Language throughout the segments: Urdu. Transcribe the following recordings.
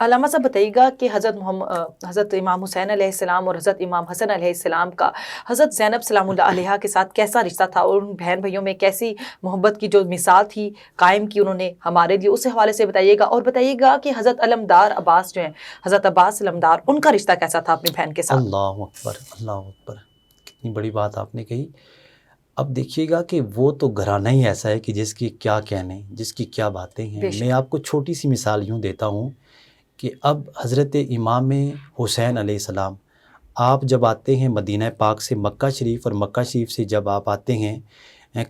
علامہ صاحب بتائیے گا کہ حضرت امام حسین علیہ السلام اور حضرت امام حسن علیہ السلام کا حضرت زینب سلام اللہ علیہا کے ساتھ کیسا رشتہ تھا، اور ان بہن بھائیوں میں کیسی محبت کی جو مثال تھی قائم کی انہوں نے ہمارے لیے، اس حوالے سے بتائیے گا. اور بتائیے گا کہ حضرت علمدار عباس جو ہیں، حضرت عباس علمدار، ان کا رشتہ کیسا تھا اپنی بہن کے ساتھ؟ اللہ اکبر، اللہ اکبر، کتنی بڑی بات آپ نے کہی. اب دیکھیے گا کہ وہ تو گھرانہ ہی ایسا ہے کہ جس کی کیا کہنے، جس کی کیا باتیں ہیں. میں آپ کو چھوٹی سی مثال یوں دیتا ہوں کہ اب حضرت امام حسین علیہ السلام، آپ جب آتے ہیں مدینہ پاک سے مکہ شریف، اور مکہ شریف سے جب آپ آتے ہیں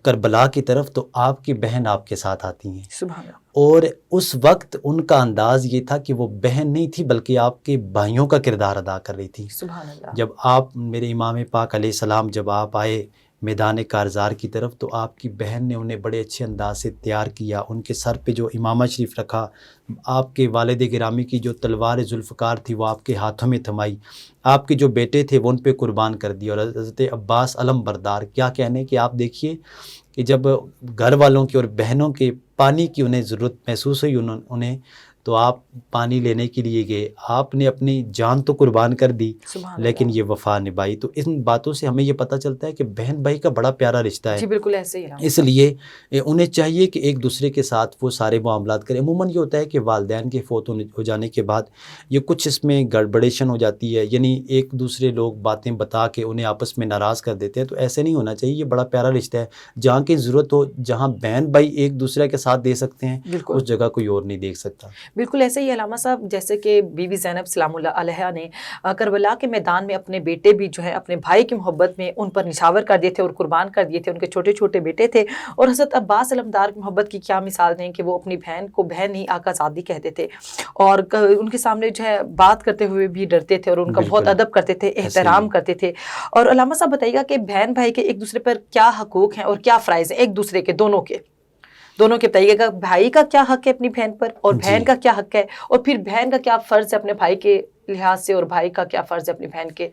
کربلا کی طرف، تو آپ کی بہن آپ کے ساتھ آتی ہیں. سبحان اللہ. اور اس وقت ان کا انداز یہ تھا کہ وہ بہن نہیں تھی بلکہ آپ کے بھائیوں کا کردار ادا کر رہی تھی. سبحان اللہ. جب آپ میرے امام پاک علیہ السلام جب آپ آئے میدان کارزار کی طرف، تو آپ کی بہن نے انہیں بڑے اچھے انداز سے تیار کیا. ان کے سر پہ جو امامہ شریف رکھا، آپ کے والد گرامی کی جو تلوار ذوالفقار تھی وہ آپ کے ہاتھوں میں تھمائی. آپ کے جو بیٹے تھے وہ ان پہ قربان کر دیے. اور حضرت عباس علم بردار، کیا کہنے کہ آپ دیکھیے کہ جب گھر والوں کی اور بہنوں کے پانی کی انہیں ضرورت محسوس ہوئی انہیں، تو آپ پانی لینے کے لیے گئے. آپ نے اپنی جان تو قربان کر دی لیکن یہ وفا نبھائی. تو ان باتوں سے ہمیں یہ پتہ چلتا ہے کہ بہن بھائی کا بڑا پیارا رشتہ ہے. جی بالکل ایسے ہی. اس لیے انہیں چاہیے کہ ایک دوسرے کے ساتھ وہ سارے معاملات کریں. عموماً یہ ہوتا ہے کہ والدین کے فوت ہو جانے کے بعد یہ کچھ اس میں گڑبڑیشن ہو جاتی ہے، یعنی ایک دوسرے لوگ باتیں بتا کے انہیں آپس میں ناراض کر دیتے ہیں. تو ایسے نہیں ہونا چاہیے. یہ بڑا پیارا رشتہ ہے. جہاں کی ضرورت ہو، جہاں بہن بھائی ایک دوسرے کے ساتھ دے سکتے ہیں، اس جگہ کوئی اور نہیں دیکھ سکتا. بالکل ایسے ہی علامہ صاحب، جیسے کہ بی بی زینب سلام اللہ علیہا نے کربلا کے میدان میں اپنے بیٹے بھی جو ہے اپنے بھائی کی محبت میں ان پر نشاور کر دیے تھے اور قربان کر دیے تھے. ان کے چھوٹے چھوٹے بیٹے تھے. اور حضرت عباس علمدار کی محبت کی کیا مثال دیں کہ وہ اپنی بہن کو بہن نہیں آقا زادی کہتے تھے، اور ان کے سامنے جو ہے بات کرتے ہوئے بھی ڈرتے تھے، اور ان کا بہت ادب کرتے تھے، احترام کرتے تھے. اور علامہ صاحب بتائیے گا کہ بہن بھائی کے ایک دوسرے پر کیا حقوق ہیں اور کیا فرائض ہیں ایک دوسرے کے، دونوں کے بتائیے گا. بھائی کا کیا حق ہے اپنی بہن پر، اور بہن کا کیا حق ہے، اور پھر بہن کا کیا فرض ہے اپنے بھائی کے لحاظ سے، اور بھائی کا کیا فرض ہے اپنی بہن کے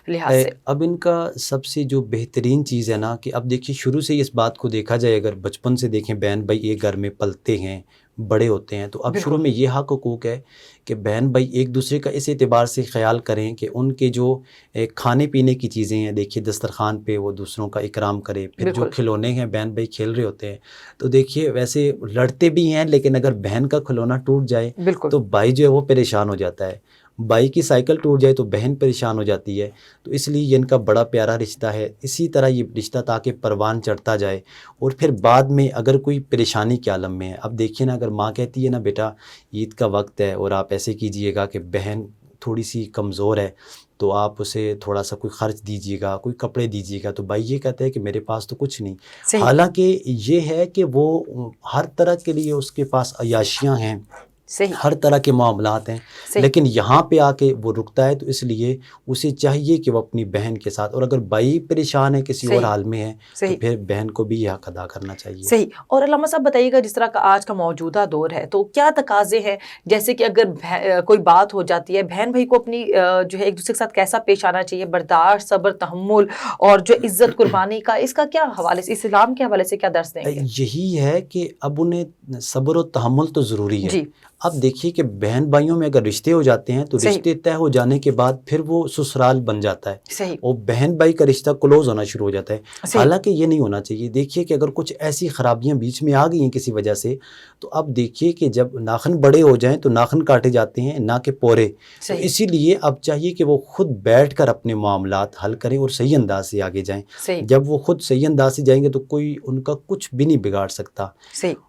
لحاظ سے. اب ان کا سب سے جو بہترین چیز ہے نا کہ اب دیکھیے شروع سے اس بات کو دیکھا جائے، اگر بچپن سے دیکھیں بہن بھائی ایک گھر میں پلتے ہیں، بڑے ہوتے ہیں، تو اب شروع میں یہ حق حقوق ہے کہ بہن بھائی ایک دوسرے کا اس اعتبار سے خیال کریں کہ ان کے جو کھانے پینے کی چیزیں ہیں، دیکھیے دسترخوان پہ وہ دوسروں کا اکرام کرے. پھر جو کھلونے ہیں بہن بھائی کھیل رہے ہوتے ہیں، تو دیکھیے ویسے لڑتے بھی ہیں لیکن اگر بہن کا کھلونا ٹوٹ جائے تو بھائی جو ہے وہ پریشان ہو جاتا ہے. بھائی کی سائیکل ٹوٹ جائے تو بہن پریشان ہو جاتی ہے. تو اس لیے یہ ان کا بڑا پیارا رشتہ ہے. اسی طرح یہ رشتہ تاکہ پروان چڑھتا جائے. اور پھر بعد میں اگر کوئی پریشانی کے عالم میں ہے، اب دیکھیے نا، اگر ماں کہتی ہے نا بیٹا عید کا وقت ہے اور آپ ایسے کیجئے گا کہ بہن تھوڑی سی کمزور ہے تو آپ اسے تھوڑا سا کوئی خرچ دیجیے گا، کوئی کپڑے دیجیے گا، تو بھائی یہ کہتا ہے کہ میرے پاس تو کچھ نہیں. حالانکہ یہ ہے کہ وہ ہر طرح کے لیے اس کے پاس عیاشیاں ہیں، ہر طرح کے معاملات ہیں، لیکن یہاں پہ آ کے وہ رکتا ہے. تو اس لیے اسے چاہیے کہ وہ اپنی بہن کے ساتھ، اور اگر بھائی پریشان ہے کسی اور حال میں ہے تو پھر بہن کو بھی یہ حق ادا کرنا چاہیے. صحیح. اور علامہ صاحب بتائیے گا جس طرح کا آج کا موجودہ دور ہے تو کیا تقاضے ہیں، جیسے کہ اگر کوئی بات ہو جاتی ہے، بہن بھائی کو اپنی جو ہے ایک دوسرے کے ساتھ کیسا پیش آنا چاہیے، برداشت، صبر، تحمل اور جو عزت قربانی کا، اس کا کیا حوالے سے، اسلام کے حوالے سے کیا درس دیں گے؟ یہی ہے کہ اب انہیں صبر و تحمل تو ضروری ہے. اب دیکھیے کہ بہن بھائیوں میں اگر رشتے ہو جاتے ہیں تو رشتے طے ہو جانے کے بعد پھر وہ سسرال بن جاتا ہے اور بہن بھائی کا رشتہ کلوز ہونا شروع ہو جاتا ہے. حالانکہ یہ نہیں ہونا چاہیے. دیکھیے کہ اگر کچھ ایسی خرابیاں بیچ میں آ گئی ہیں کسی وجہ سے، تو اب دیکھیے کہ جب ناخن بڑے ہو جائیں تو ناخن کاٹے جاتے ہیں، نہ کہ پورے. تو اسی لیے اب چاہیے کہ وہ خود بیٹھ کر اپنے معاملات حل کریں اور صحیح انداز سے آگے جائیں. جب وہ خود صحیح انداز سے جائیں گے تو کوئی ان کا کچھ بھی نہیں بگاڑ سکتا.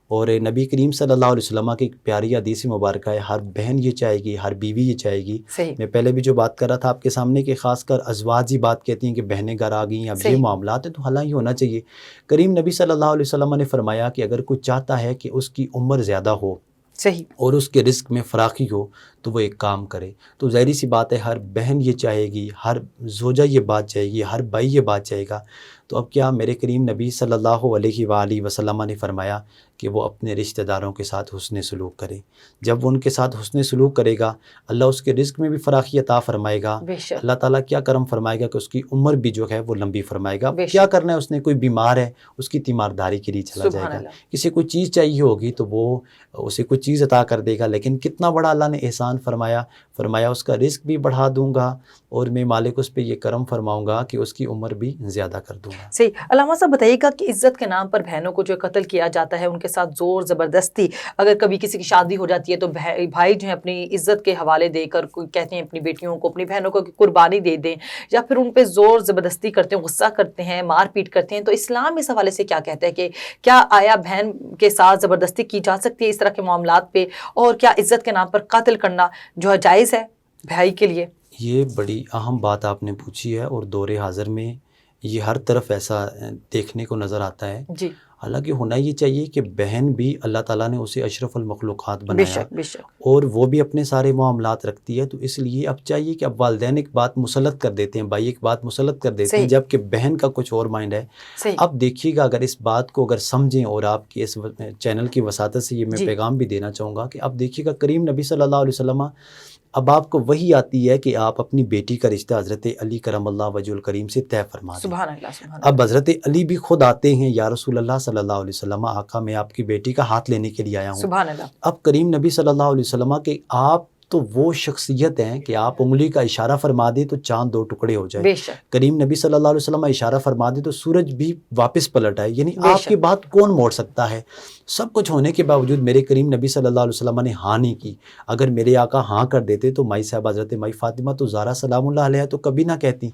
اور نبی کریم صلی اللہ علیہ وسلم کی ایک پیاری حدیث مبارکہ ہے، ہر بہن یہ چاہے گی، ہر بیوی یہ چاہے گی. میں پہلے بھی جو بات کر رہا تھا آپ کے سامنے کہ خاص کر ازواج ہی بات کہتی ہیں کہ بہنیں گھر آ گئیں، اب یہ معاملات ہیں، تو حالانکہ ہونا چاہیے. کریم نبی صلی اللہ علیہ وسلم نے فرمایا کہ اگر کوئی چاہتا ہے کہ اس کی عمر زیادہ ہو اور اس کے رزق میں فراخی ہو تو وہ ایک کام کرے. تو ظاہری سی بات ہے ہر بہن یہ چاہے گی، ہر زوجہ یہ بات چاہے گی، ہر بھائی یہ بات چاہے گا. تو اب کیا میرے کریم نبی صلی اللہ علیہ وآلہ وسلم نے فرمایا کہ وہ اپنے رشتہ داروں کے ساتھ حسن سلوک کرے. جب وہ ان کے ساتھ حسن سلوک کرے گا، اللہ اس کے رزق میں بھی فراخی عطا فرمائے گا. اللہ تعالیٰ کیا کرم فرمائے گا کہ اس کی عمر بھی جو ہے وہ لمبی فرمائے گا. کیا کرنا ہے اس نے، کوئی بیمار ہے اس کی تیمارداری کے لیے چلا جائے گا. کسی کوئی چیز چاہیے ہوگی تو وہ اسے کوئی چیز عطا کر دے گا. لیکن کتنا بڑا اللہ نے احسان احسان فرمایا اس کا رزق بھی بڑھا دوں گا اور میں مالک اس پہ یہ کرم فرماؤں گا کہ اس کی عمر بھی زیادہ کر دوں گا۔ صحیح۔ علامہ صاحب بتائیے گا کہ عزت کے نام پر بہنوں کو جو قتل کیا جاتا ہے، ان کے ساتھ زور زبردستی، اگر کبھی کسی کی شادی ہو جاتی ہے تو بھائی جو ہے اپنی عزت کے حوالے دے کر کہتے ہیں اپنی بیٹیوں کو، اپنی بہنوں کو کہ قربانی دے دیں، یا پھر ان پہ زور زبردستی کرتے ہیں، غصہ کرتے ہیں، مار پیٹ کرتے ہیں، تو اسلام اس حوالے سے کیا کہتا ہے کہ کیا آیا بہن کے ساتھ زبردستی کی جا سکتی ہے اس طرح کے معاملات پہ، اور کیا عزت کے نام پر قتل کرنا جو ہے جائز ہے بھائی کے لیے؟ یہ بڑی اہم بات آپ نے پوچھی ہے، اور دور حاضر میں یہ ہر طرف ایسا دیکھنے کو نظر آتا ہے۔ جی، حالانکہ ہونا یہ چاہیے کہ بہن بھی اللہ تعالیٰ نے اسے اشرف المخلوقات بے بنایا، شک بے شک، اور وہ بھی اپنے سارے معاملات رکھتی ہے، تو اس لیے اب چاہیے کہ اب والدین ایک بات مسلط کر دیتے ہیں، بھائی ایک بات مسلط کر دیتے ہیں، صحیح، جبکہ بہن کا کچھ اور مائنڈ ہے۔ صحیح، اب دیکھیے گا، اگر اس بات کو اگر سمجھیں، اور آپ کی اس چینل کی وساطت سے یہ میں جی، پیغام بھی دینا چاہوں گا کہ اب دیکھیے گا کریم نبی صلی اللہ علیہ وسلم، اب آپ کو وہی آتی ہے کہ آپ اپنی بیٹی کا رشتہ حضرت علی کرم اللہ وجہ الکریم سے طے فرما دیں۔ سبحان اللہ سبحان اللہ۔ اب حضرت علی بھی خود آتے ہیں، یا رسول اللہ صلی اللہ علیہ وسلم، آقا میں آپ کی بیٹی کا ہاتھ لینے کے لیے آیا ہوں۔ سبحان اللہ۔ اب کریم نبی صلی اللہ علیہ وسلم کہ آپ تو وہ شخصیت ہیں کہ آپ انگلی کا اشارہ فرما دیں تو چاند 2 ٹکڑے ہو جائے، بے شک کریم نبی صلی اللہ علیہ وسلم اشارہ فرما دیں تو سورج بھی واپس پلٹ آئے، یعنی بے آپ شک۔ کی بات کون موڑ سکتا ہے؟ سب کچھ ہونے کے باوجود میرے کریم نبی صلی اللہ علیہ وسلم نے ہاں نہیں کی۔ اگر میرے آقا ہاں کر دیتے تو مائی صاحب حضرت مائی فاطمہ تو زہرا سلام اللہ علیہ تو کبھی نہ کہتی،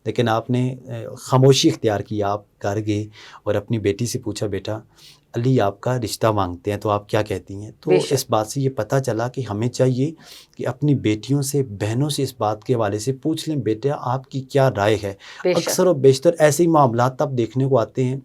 لیکن آپ نے خاموشی اختیار کی، آپ گھر گئے اور اپنی بیٹی سے پوچھا، بیٹا علی آپ کا رشتہ مانگتے ہیں تو آپ کیا کہتی ہیں؟ تو بے شک۔ اس بات سے یہ پتہ چلا کہ ہمیں چاہیے کہ اپنی بیٹیوں سے، بہنوں سے اس بات کے حوالے سے پوچھ لیں، بیٹا آپ کی کیا رائے ہے۔ بے شک، اکثر و بیشتر ایسے ہی معاملات تب دیکھنے کو آتے ہیں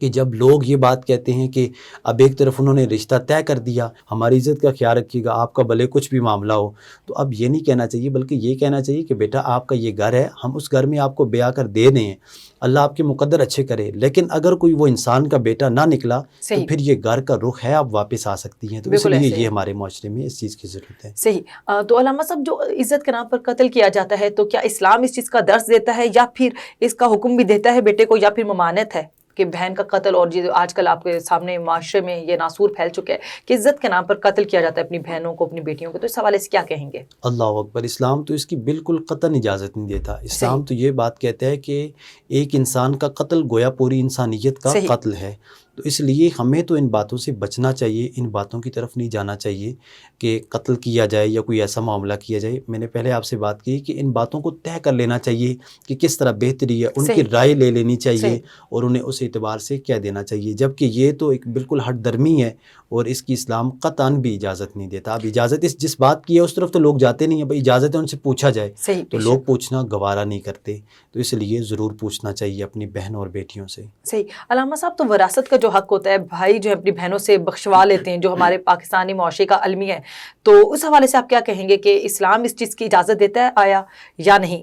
کہ جب لوگ یہ بات کہتے ہیں کہ اب ایک طرف انہوں نے رشتہ طے کر دیا، ہماری عزت کا خیال رکھیے گا، آپ کا بھلے کچھ بھی معاملہ ہو، تو اب یہ نہیں کہنا چاہیے، بلکہ یہ کہنا چاہیے کہ بیٹا آپ کا یہ گھر ہے، ہم اس گھر میں آپ کو بیاہ کر دے دیں، اللہ آپ کے مقدر اچھے کرے، لیکن اگر کوئی وہ انسان کا بیٹا نہ نکلا تو صحیح، پھر یہ گھر کا رخ ہے، آپ واپس آ سکتی ہیں۔ تو اس بالکل لیے ایسے یہ ہے۔ ہمارے معاشرے میں اس چیز کی ضرورت ہے۔ صحیح۔ تو علامہ صاحب جو عزت کے نام پر قتل کیا جاتا ہے، تو کیا اسلام اس چیز کا درس دیتا ہے، یا پھر اس کا حکم بھی دیتا ہے بیٹے کو، یا پھر ممانعت ہے کہ بہن کا قتل، اور جو آج کل آپ کے سامنے معاشرے میں یہ ناسور پھیل چکا ہے کہ عزت کے نام پر قتل کیا جاتا ہے اپنی بہنوں کو، اپنی بیٹیوں کو، تو اس حوالے سے کیا کہیں گے؟ اللہ اکبر، اسلام تو اس کی بالکل قطعاً اجازت نہیں دیتا۔ اسلام تو یہ بات کہتا ہے کہ ایک انسان کا قتل گویا پوری انسانیت کا صحیح، قتل ہے، تو اس لیے ہمیں تو ان باتوں سے بچنا چاہیے، ان باتوں کی طرف نہیں جانا چاہیے کہ قتل کیا جائے یا کوئی ایسا معاملہ کیا جائے۔ میں نے پہلے آپ سے بات کی کہ ان باتوں کو طے کر لینا چاہیے کہ کس طرح بہتری ہے، ان کی صحیح، رائے لے لینی چاہیے، صحیح، اور انہیں اس اعتبار سے کہہ دینا چاہیے، جبکہ یہ تو ایک بالکل ہٹ درمی ہے، اور اس کی اسلام قطعاً بھی اجازت نہیں دیتا۔ اب اجازت جس بات کی ہے اس طرف تو لوگ جاتے نہیں ہیں، بھائی اجازت ہے ان سے پوچھا جائے، صحیح، تو بے لوگ شک، پوچھنا گوارا نہیں کرتے، تو اس لیے ضرور پوچھنا چاہیے اپنی بہن اور بیٹیوں سے۔ صحیح۔ علامہ صاحب تو وراثت کا جو حق ہوتا ہے، بھائی جو ہے اپنی بہنوں سے بخشوا لیتے ہیں، جو ہمارے پاکستانی معاشرے کا المیہ ہے، تو اس حوالے سے آپ کیا کہیں گے کہ اسلام اس چیز کی اجازت دیتا ہے آیا یا نہیں؟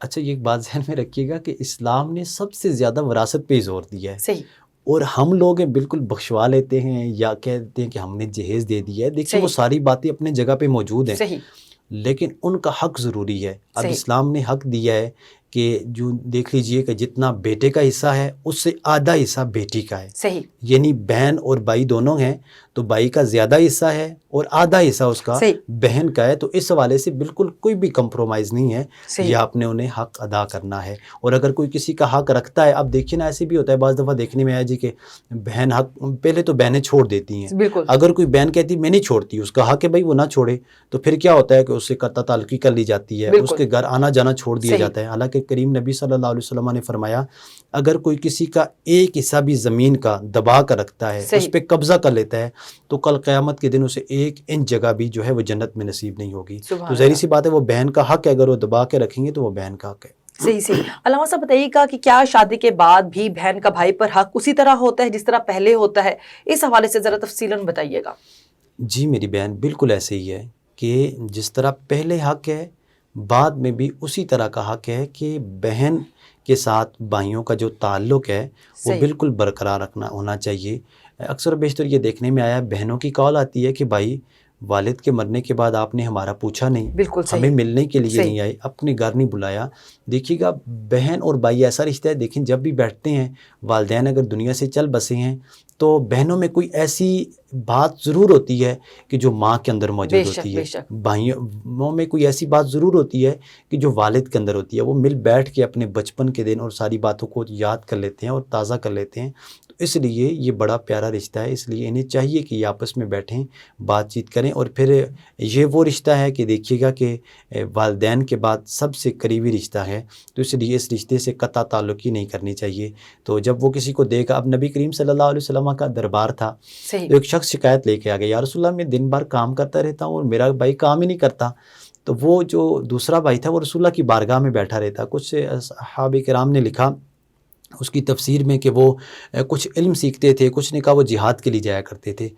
اچھا، یہ ایک بات ذہن میں رکھیے گا کہ اسلام نے سب سے زیادہ وراثت پہ ہی زور دیا ہے، صحیح، اور ہم لوگ ہیں بالکل بخشوا لیتے ہیں یا کہتے ہیں کہ ہم نے جہیز دے دیا ہے۔ دیکھیے وہ صحیح، ساری باتیں اپنے جگہ پہ موجود ہیں، صحیح، لیکن ان کا حق ضروری ہے۔ اب صحیح، اسلام نے حق دیا ہے کہ جو دیکھ لیجئے کہ جتنا بیٹے کا حصہ ہے اس سے آدھا حصہ بیٹی کا ہے، صحیح، یعنی بہن اور بھائی دونوں ہیں تو بھائی کا زیادہ حصہ ہے اور آدھا حصہ اس کا صحیح، بہن کا ہے، تو اس حوالے سے بالکل کوئی بھی کمپرومائز نہیں ہے، صحیح، یہ آپ نے انہیں حق ادا کرنا ہے۔ اور اگر کوئی کسی کا حق رکھتا ہے، اب دیکھیے نا ایسے بھی ہوتا ہے بعض دفعہ دیکھنے میں آیا جی کہ بہن حق، پہلے تو بہنیں چھوڑ دیتی ہیں، بالکل، اگر کوئی بہن کہتی میں نہیں چھوڑتی، اس کا حق ہے بھائی وہ نہ چھوڑے، تو پھر کیا ہوتا ہے کہ اس سے قطع تعلقی کر لی جاتی ہے، اس بالکل، کے گھر آنا جانا چھوڑ دیا صحیح، جاتا ہے۔ حالانکہ کریم نبی صلی اللہ علیہ وسلم نے فرمایا اگر کوئی کسی کا ایک حصہ بھی زمین کا دبا کر رکھتا ہے، صحیح، اس پہ قبضہ کر لیتا ہے، تو کل قیامت کے دن اسے 1 انچ جگہ بھی جو ہے وہ جنت میں نصیب نہیں ہوگی۔ سبحان تو ظاہری اللہ، سی بات ہے وہ بہن کا حق ہے، اگر وہ دبا کے رکھیں گے تو وہ بہن کا حق ہے۔ صحیح صحیح۔ علامہ صاحب بتائیے گا کہ کیا شادی کے بعد بھی بہن کا بھائی پر حق اسی طرح ہوتا ہے جس طرح پہلے ہوتا ہے؟ اس حوالے سے ذرا تفصیلاً بتائیے گا۔ جی میری بہن، بالکل ایسے ہی ہے کہ جس طرح پہلے حق ہے بعد میں بھی اسی طرح کا حق ہے کہ بہن کے ساتھ بھائیوں کا جو تعلق ہے وہ صحیح، بالکل برقرار رکھنا ہونا چاہیے۔ اکثر و بیشتر یہ دیکھنے میں آیا بہنوں کی کال آتی ہے کہ بھائی والد کے مرنے کے بعد آپ نے ہمارا پوچھا نہیں، بالکل ہمیں صحیح، ملنے کے لیے صحیح، نہیں آئے، اپنے گھر نہیں بلایا۔ دیکھیے گا بہن اور بھائی ایسا رشتہ ہے، دیکھیں جب بھی بیٹھتے ہیں والدین اگر دنیا سے چل بسے ہیں تو بہنوں میں کوئی ایسی بات ضرور ہوتی ہے کہ جو ماں کے اندر موجود ہوتی ہے، بھائیوں میں کوئی ایسی بات ضرور ہوتی ہے کہ جو والد کے اندر ہوتی ہے، وہ مل بیٹھ کے اپنے بچپن کے دن اور ساری باتوں کو یاد کر لیتے ہیں اور تازہ کر لیتے ہیں. تو اس لیے یہ بڑا پیارا رشتہ ہے، اس لیے انہیں چاہیے کہ یہ آپس میں بیٹھیں، بات چیت کریں. اور پھر یہ وہ رشتہ ہے کہ دیکھیے گا کہ والدین کے بعد سب سے قریبی رشتہ ہے، تو اس لیے اس رشتے سے قطع تعلق ہی نہیں کرنی چاہیے. تو جب وہ کسی کو دیکھا، اب نبی کریم صلی اللہ علیہ وسلم کا دربار تھا، تو ایک شخص شکایت لے کے آ گیا، یا رسول اللہ میں دن بھر کام کرتا رہتا ہوں اور میرا بھائی کام ہی نہیں کرتا. تو وہ جو دوسرا بھائی تھا وہ رسول اللہ کی بارگاہ میں بیٹھا رہتا. کچھ صحابہ کرام نے لکھا اس کی تفسیر میں کہ وہ کچھ علم سیکھتے تھے، کچھ نے کہا وہ جہاد کے لیے جایا کرتے تھے.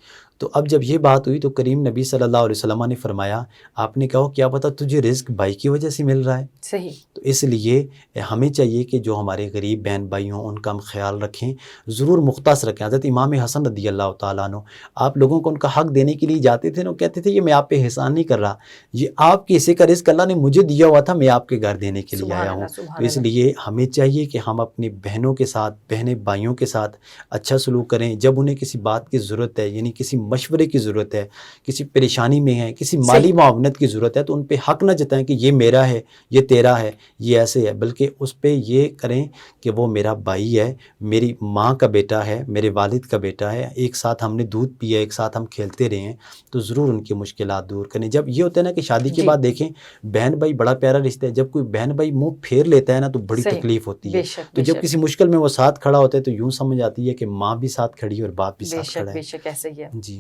تو اب جب یہ بات ہوئی تو کریم نبی صلی اللہ علیہ وسلم نے فرمایا، آپ نے کہا کیا پتہ تجھے رزق بھائی کی وجہ سے مل رہا ہے. صحیح. تو اس لیے ہمیں چاہیے کہ جو ہمارے غریب بہن بھائی ہوں ان کا ہم خیال رکھیں، ضرور مختص رکھیں. حضرت امام حسن رضی اللہ تعالیٰ عنہ آپ لوگوں کو ان کا حق دینے کے لیے جاتے تھے نا، وہ کہتے تھے یہ میں آپ پہ احسان نہیں کر رہا، یہ آپ کے حصے کا رزق اللہ نے مجھے دیا ہوا تھا، میں آپ کے گھر دینے کے لیے آیا ہوں. تو اس لیے ہمیں چاہیے کہ ہم اپنی بہنوں کے ساتھ، بہنیں بھائیوں کے ساتھ اچھا سلوک کریں. جب انہیں کسی بات کی ضرورت ہے، یعنی کسی مشورے کی ضرورت ہے، کسی پریشانی میں ہے، کسی مالی معاونت کی ضرورت ہے، تو ان پہ حق نہ جتائیں کہ یہ میرا ہے، یہ تیرا ہے، یہ ایسے ہے، بلکہ اس پہ یہ کریں کہ وہ میرا بھائی ہے، میری ماں کا بیٹا ہے، میرے والد کا بیٹا ہے، ایک ساتھ ہم نے دودھ پیا، ایک ساتھ ہم کھیلتے رہے ہیں. تو ضرور ان کی مشکلات دور کریں. جب یہ ہوتا ہے نا کہ شادی کے بعد دیکھیں بہن بھائی بڑا پیارا رشتہ ہے، جب کوئی بہن بھائی منہ پھیر لیتا ہے نا تو بڑی تکلیف ہوتی ہے. تو جب کسی مشکل میں وہ ساتھ کھڑا ہوتا ہے تو یوں سمجھ آتی ہے کہ ماں بھی ساتھ کھڑی ہے اور باپ بھی ساتھ کھڑا ہے. بے شک ایسے ہی ہے. جی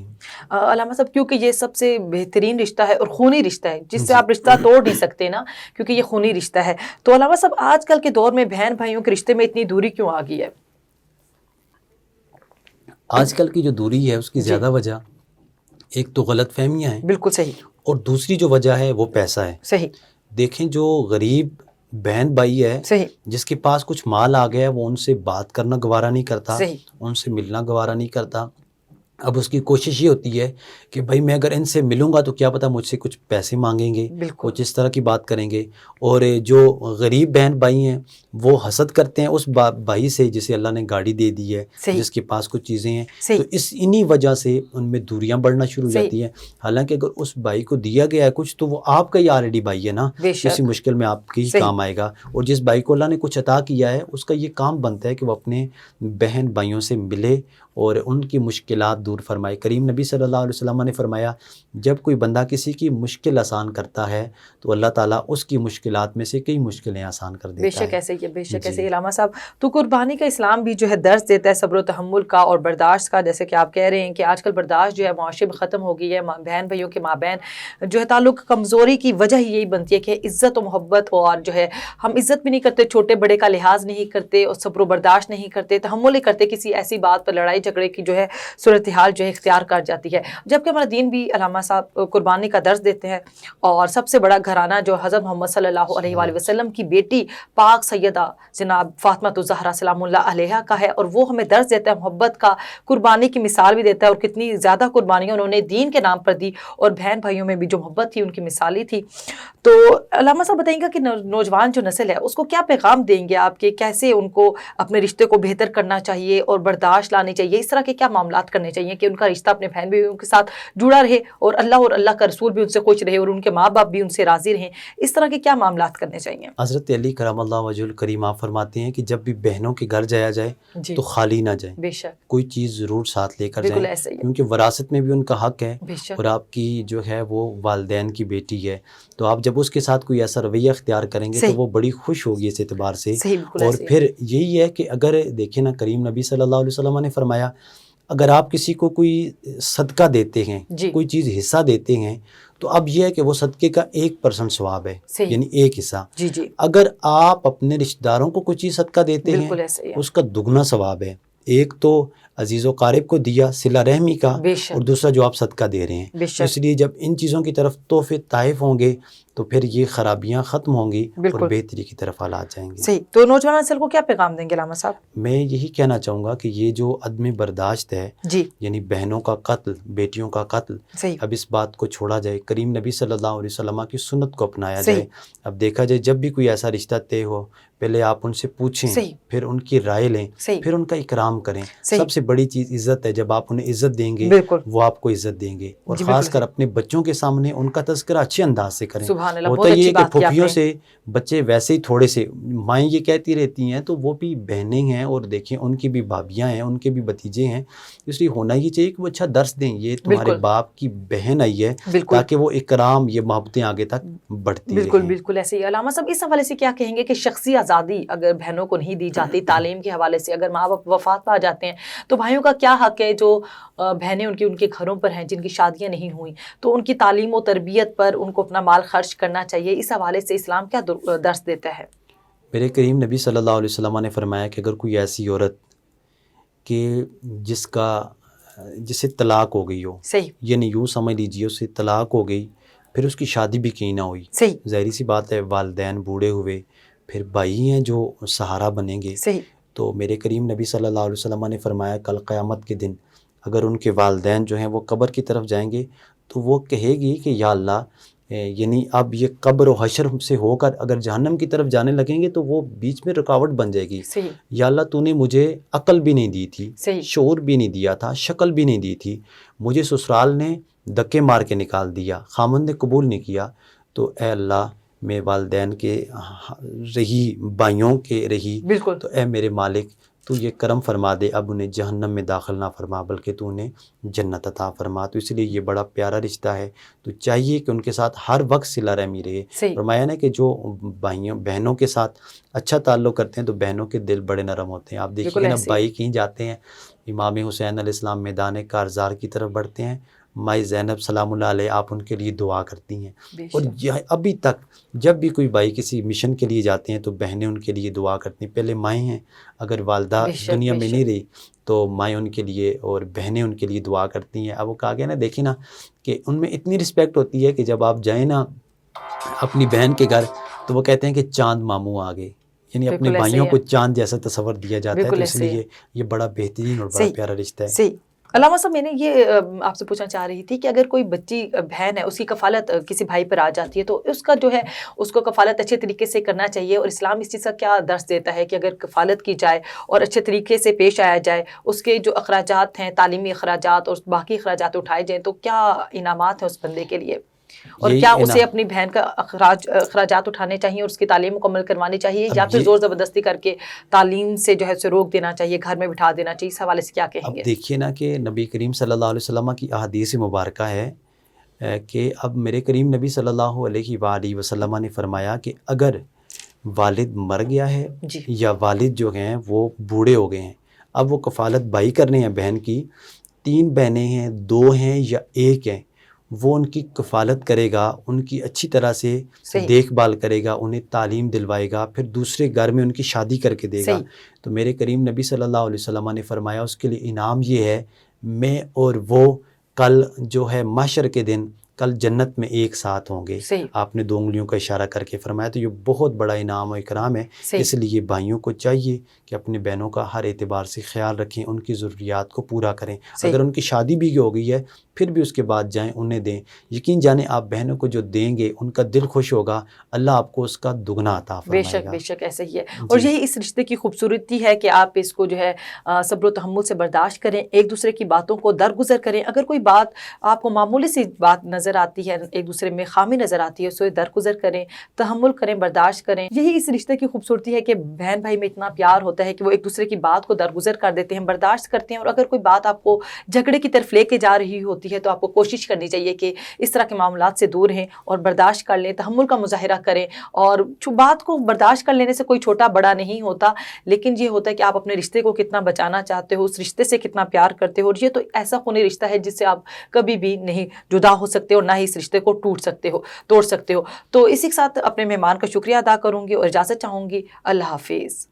علامہ صاحب، کیونکہ یہ سب سے بہترین رشتہ ہے اور خونی رشتہ ہے جس سے آپ رشتہ توڑ نہیں سکتے نا، کیونکہ یہ خونی رشتہ ہے. تو علامہ صاحب، آج کل کے دور میں بہن بھائیوں کے رشتے میں اتنی دوری کیوں آ گئی ہے؟ آج کل کی جو دوری ہے اس کی زیادہ وجہ ایک تو غلط فہمیاں ہیں، بالکل صحیح، اور دوسری جو وجہ ہے وہ پیسہ ہے. صحیح. دیکھیں جو غریب بہن بھائی ہے، صحیح. جس کے پاس کچھ مال آ گیا ہے، وہ ان سے بات کرنا گوارا نہیں کرتا، صحیح. ان سے ملنا گوارا نہیں کرتا. اب اس کی کوشش یہ ہوتی ہے کہ بھائی میں اگر ان سے ملوں گا تو کیا پتہ مجھ سے کچھ پیسے مانگیں گے، کچھ اس طرح کی بات کریں گے. اور جو غریب بہن بھائی ہیں وہ حسد کرتے ہیں اس بھائی سے جسے اللہ نے گاڑی دے دی ہے، جس کے پاس کچھ چیزیں ہیں. تو انہی وجہ سے ان میں دوریاں بڑھنا شروع ہو جاتی ہیں. حالانکہ اگر اس بھائی کو دیا گیا ہے کچھ تو وہ آپ کا ہی آلریڈی بھائی ہے نا، کسی مشکل میں آپ کی کام آئے گا. اور جس بھائی کو اللہ نے کچھ عطا کیا ہے اس کا یہ کام بنتا ہے کہ وہ اپنے بہن بھائیوں سے ملے اور ان کی مشکلات دور فرمائے. کریم نبی صلی اللہ علیہ وسلم نے فرمایا جب کوئی بندہ کسی کی مشکل آسان کرتا ہے تو اللہ تعالیٰ اس کی مشکلات میں سے کئی مشکلیں آسان کر دیتا ہے. بے شک ایسے ہی ہے، بے شک ایسے ہی. علامہ صاحب، تو قربانی کا اسلام بھی جو ہے درس دیتا ہے صبر و تحمل کا اور برداشت کا، جیسے کہ آپ کہہ رہے ہیں کہ آج کل برداشت جو ہے معاشرے میں ختم ہو گئی ہے. بہن بھائیوں کے مابین جو ہے تعلق کمزوری کی وجہ ہی یہی بنتی ہے کہ عزت و محبت، اور جو ہے ہم عزت بھی نہیں کرتے، چھوٹے بڑے کا لحاظ نہیں کرتے اور صبر و برداشت نہیں کرتے، تحمل نہیں کرتے کسی ایسی بات پر لڑائی جھگڑے کی جو ہے صورتحال جو ہے اختیار کر جاتی ہے. جبکہ ہمارا دین بھی علامہ صاحب قربانی کا درس دیتے ہیں. اور سب سے بڑا گھرانہ جو حضرت محمد صلی اللہ علیہ وآلہ وسلم کی بیٹی پاک سیدہ جناب فاطمہ الزہرا سلام اللہ علیہا کا ہے، اور وہ ہمیں درس دیتا ہے محبت کا، قربانی کی مثال بھی دیتا ہے، اور کتنی زیادہ قربانیاں انہوں نے دین کے نام پر دی، اور بہن بھائیوں میں بھی جو محبت تھی ان کی مثالی تھی. تو علامہ صاحب بتائیں گا کہ نوجوان جو نسل ہے اس کو کیا پیغام دیں گے آپ کے، کیسے ان کو اپنے رشتے کو بہتر کرنا چاہیے اور برداشت لانی چاہیے، اس طرح کے کیا معاملات کرنے چاہیے کہ ان کا رشتہ اپنے بہن بھائیوں کے ساتھ جڑا رہے اور اللہ کا رسول بھی ان سے خوش رہے اور ان کے ماں باپ بھی ان سے راضی رہیں، اس طرح کے کیا معاملات کرنے چاہیے؟ حضرت علی کرم اللہ وجہ الکریم آپ فرماتے ہیں کہ جب بھی بہنوں کے گھر جایا جائے تو خالی نہ جائیں، بے شک کوئی چیز ضرور ساتھ لے کر بالکل جائیں، ایسا ہی ہے، کیونکہ وراثت میں بھی ان کا حق ہے، بے شک. اور آپ کی جو ہے وہ والدین کی بیٹی ہے، تو آپ جب اس کے ساتھ کوئی ایسا رویہ اختیار کریں گے تو وہ بڑی خوش ہوگی اس اعتبار سے. اور پھر یہی ہے کہ اگر دیکھیں نا کریم نبی صلی اللہ علیہ وسلم نے فرمایا اگر آپ کسی کو کوئی صدقہ دیتے ہیں، کوئی چیز حصہ دیتے ہیں، تو اب یہ ہے کہ وہ صدقے کا 1% ثواب ہے، یعنی ایک حصہ. اگر آپ اپنے رشتہ داروں کو کوئی چیز صدقہ دیتے ہیں اس کا دگنا ثواب ہے. ایک تو عزیز و قارب کو دیا صلہ رحمی کا، اور دوسرا جو آپ صدقہ دے رہے ہیں. اس لیے جب ان چیزوں کی طرف تحفے طائف ہوں گے تو پھر یہ خرابیاں ختم ہوں گی اور بہتری کی طرف حالات جائیں گے. صحیح. تو نوجوان نسل کو کیا پیغام دیں گے علامہ صاحب؟ میں یہی کہنا چاہوں گا کہ یہ جو عدم برداشت ہے، یعنی بہنوں کا قتل، بیٹیوں کا قتل، اب اس بات کو چھوڑا جائے، کریم نبی صلی اللہ علیہ وسلم کی سنت کو اپنایا جائے. اب دیکھا جائے جب بھی کوئی ایسا رشتہ طے ہو پہلے آپ ان سے پوچھیں، پھر ان کی رائے لیں، پھر ان کا اکرام کریں. سب سے بڑی چیز عزت ہے، جب آپ انہیں عزت دیں گے بالکل وہ آپ کو عزت دیں گے، اور جی خاص بالکل کر اپنے بچوں کے سامنے ان کا تذکرہ اچھے انداز سے کریں۔ سبحان اللہ، ہوتا بہت یہ اچھی ہے کہ بات کی آپ پھوپھیوں نے۔ سے بچے ویسے ہی تھوڑے سے، مائیں یہ کہتی رہتی ہیں تو وہ بھی بہنیں ہیں، اور دیکھیں ان کی بھی بھابیاں ہیں، ان کے بھی بھتیجے ہیں، اس لیے ہونا یہ چاہیے کہ وہ اچھا درس دیں، یہ تمہارے بالکل باپ کی بہن آئی ہے، بالکل تاکہ وہ اکرام، یہ محبتیں آگے تک بڑھتی بالکل رہیں۔ بالکل ایسے ہی۔ علامہ صاحب اس حوالے سے کیا کہیں گے کہ شخصی آزادی اگر بہنوں کو نہیں دی جاتی تعلیم کے حوالے سے، اگر ماں باپ وفات پا جاتے ہیں تو بھائیوں کا کیا حق ہے جو بہنیں ان کے گھروں پر ہیں، جن کی شادیاں نہیں ہوئیں، تو ان کی تعلیم و تربیت پر ان کو اپنا مال خرچ کرنا چاہیے، اس حوالے سے اسلام کیا درس دیتا ہے؟ میرے کریم نبی صلی اللہ علیہ وسلم نے فرمایا کہ اگر کوئی ایسی عورت کہ جسے طلاق ہو گئی ہو، صحیح یعنی یوں سمجھ لیجیے اسے طلاق ہو گئی، پھر اس کی شادی بھی کہیں نہ ہوئی، صحیح ظاہری سی بات ہے والدین بوڑھے ہوئے، پھر بھائی ہیں جو سہارا بنیں گے، صحیح تو میرے کریم نبی صلی اللہ علیہ وسلم نے فرمایا کل قیامت کے دن اگر ان کے والدین جو ہیں وہ قبر کی طرف جائیں گے تو وہ کہے گی کہ یا اللہ، یعنی اب یہ قبر و حشر سے ہو کر اگر جہنم کی طرف جانے لگیں گے تو وہ بیچ میں رکاوٹ بن جائے گی، صحیح یا اللہ تو نے مجھے عقل بھی نہیں دی تھی، صحیح شعور بھی نہیں دیا تھا، شکل بھی نہیں دی تھی، مجھے سسرال نے دھکے مار کے نکال دیا، خامند نے قبول نہیں کیا، تو اے اللہ میں والدین کے رہی، بھائیوں کے رہی، بالکل تو اے میرے مالک تو یہ کرم فرما دے، اب انہیں جہنم میں داخل نہ فرما بلکہ تو انہیں جنت عطا فرما۔ تو اس لیے یہ بڑا پیارا رشتہ ہے، تو چاہیے کہ ان کے ساتھ ہر وقت صلہ رحمی رہے۔ صحیح فرمایا نا کہ جو بہنوں کے ساتھ اچھا تعلق کرتے ہیں تو بہنوں کے دل بڑے نرم ہوتے ہیں۔ آپ دیکھیے بالکل نا ایسے ہی بھائی کہیں جاتے ہیں، امام حسین علیہ السلام میدان کارزار کی طرف بڑھتے ہیں، مائی زینب سلام اللہ علیہ آپ ان کے لیے دعا کرتی ہیں، بے اور شک ابھی تک جب بھی کوئی بھائی کسی مشن کے لیے جاتے ہیں تو بہنیں ان کے لیے دعا کرتی ہیں۔ پہلے مائیں ہیں، اگر والدہ بے شک دنیا بے میں شک نہیں رہی تو مائیں ان کے لیے اور بہنیں ان کے لیے دعا کرتی ہیں۔ اب وہ کہا گیا نا، دیکھیں نا کہ ان میں اتنی رسپیکٹ ہوتی ہے کہ جب آپ جائیں نا اپنی بہن کے گھر تو وہ کہتے ہیں کہ چاند ماموں آ گئے، یعنی اپنے بالکل ایسے بھائیوں ہی کو ہے، چاند جیسا تصور دیا جاتا ہے، تو بالکل اس ایسے ہی ہے، لیے یہ بڑا بہترین اور بڑا صحیح پیارا رشتہ ہے۔ صحیح۔ علامہ صاحب میں نے یہ آپ سے پوچھنا چاہ رہی تھی کہ اگر کوئی بچی بہن ہے، اس کی کفالت کسی بھائی پر آ جاتی ہے تو اس کا جو ہے اس کو کفالت اچھے طریقے سے کرنا چاہیے، اور اسلام اس چیز کا کیا درس دیتا ہے کہ اگر کفالت کی جائے اور اچھے طریقے سے پیش آیا جائے، اس کے جو اخراجات ہیں، تعلیمی اخراجات اور باقی اخراجات اٹھائے جائیں، تو کیا انعامات ہیں اس بندے کے لیے، اور یہی کیا ہے نا، اسے اپنی بہن کا اخراجات اٹھانے چاہیے اور اس کی تعلیم مکمل کروانی چاہیے، یا اب پھر زور زبردستی کر کے تعلیم سے جو ہے اسے روک دینا چاہیے، گھر میں بٹھا دینا چاہیے؟ اس حوالے سے کیا کہیں اب گے؟ دیکھیے نا کہ نبی کریم صلی اللہ علیہ وسلم کی احادیث مبارکہ ہے کہ اب میرے کریم نبی صلی اللہ علیہ وآلہ وسلم نے فرمایا کہ اگر والد مر گیا ہے جی یا والد جو ہیں وہ بوڑھے ہو گئے ہیں، اب وہ کفالت بھائی کرنے ہیں بہن کی، 3 بہنیں ہیں، 2 ہیں یا 1 ہیں، وہ ان کی کفالت کرے گا، ان کی اچھی طرح سے صحیح دیکھ بھال کرے گا، انہیں تعلیم دلوائے گا، پھر دوسرے گھر میں ان کی شادی کر کے دے گا، صحیح تو میرے کریم نبی صلی اللہ علیہ وسلم نے فرمایا اس کے لیے انعام یہ ہے، میں اور وہ کل جو ہے محشر کے دن کل جنت میں ایک ساتھ ہوں گے۔ صحیح آپ نے 2 انگلیوں کا اشارہ کر کے فرمایا، تو یہ بہت بڑا انعام و اکرام ہے۔ صحیح اس لیے بھائیوں کو چاہیے کہ اپنے بہنوں کا ہر اعتبار سے خیال رکھیں، ان کی ضروریات کو پورا کریں، صحیح اگر ان کی شادی بھی ہو گئی ہے پھر بھی اس کے بعد جائیں انہیں دیں، یقین جانیں آپ بہنوں کو جو دیں گے ان کا دل خوش ہوگا، اللہ آپ کو اس کا دگنا عطا بے فرمائے شک گا۔ بے شک ایسا ہی ہے، اور جی یہی اس رشتے کی خوبصورتی ہے کہ آپ اس کو جو ہے صبر و تحمل سے برداشت کریں، ایک دوسرے کی باتوں کو درگزر کریں، اگر کوئی بات آپ کو معمولی سی بات نظر آتی ہے، ایک دوسرے میں خامی نظر آتی ہے، اسے درگزر کریں، تحمل کریں، برداشت کریں۔ یہی اس رشتے کی خوبصورتی ہے کہ بہن بھائی میں اتنا پیار ہوتا ہے کہ وہ ایک دوسرے کی بات کو درگزر کر دیتے ہیں، برداشت کرتے ہیں، اور اگر کوئی بات آپ کو جھگڑے کی طرف لے کے جا رہی ہوتی ہے تو آپ کو کوشش کرنی چاہیے کہ اس طرح کے معاملات سے دور ہیں اور برداشت کر لیں، تحمل کا مظاہرہ کریں، اور بات کو برداشت کر لینے سے کوئی چھوٹا بڑا نہیں ہوتا، لیکن یہ ہوتا ہے کہ آپ اپنے رشتے کو کتنا بچانا چاہتے ہو، اس رشتے سے کتنا پیار کرتے ہو، اور یہ تو ایسا خونی رشتہ ہے جس سے آپ کبھی بھی نہیں جدا ہو سکتے اور نہ ہی اس رشتے کو توڑ سکتے ہو۔ تو اسی کے ساتھ اپنے مہمان کا شکریہ ادا کروں گی اور اجازت چاہوں گی۔ اللہ حافظ۔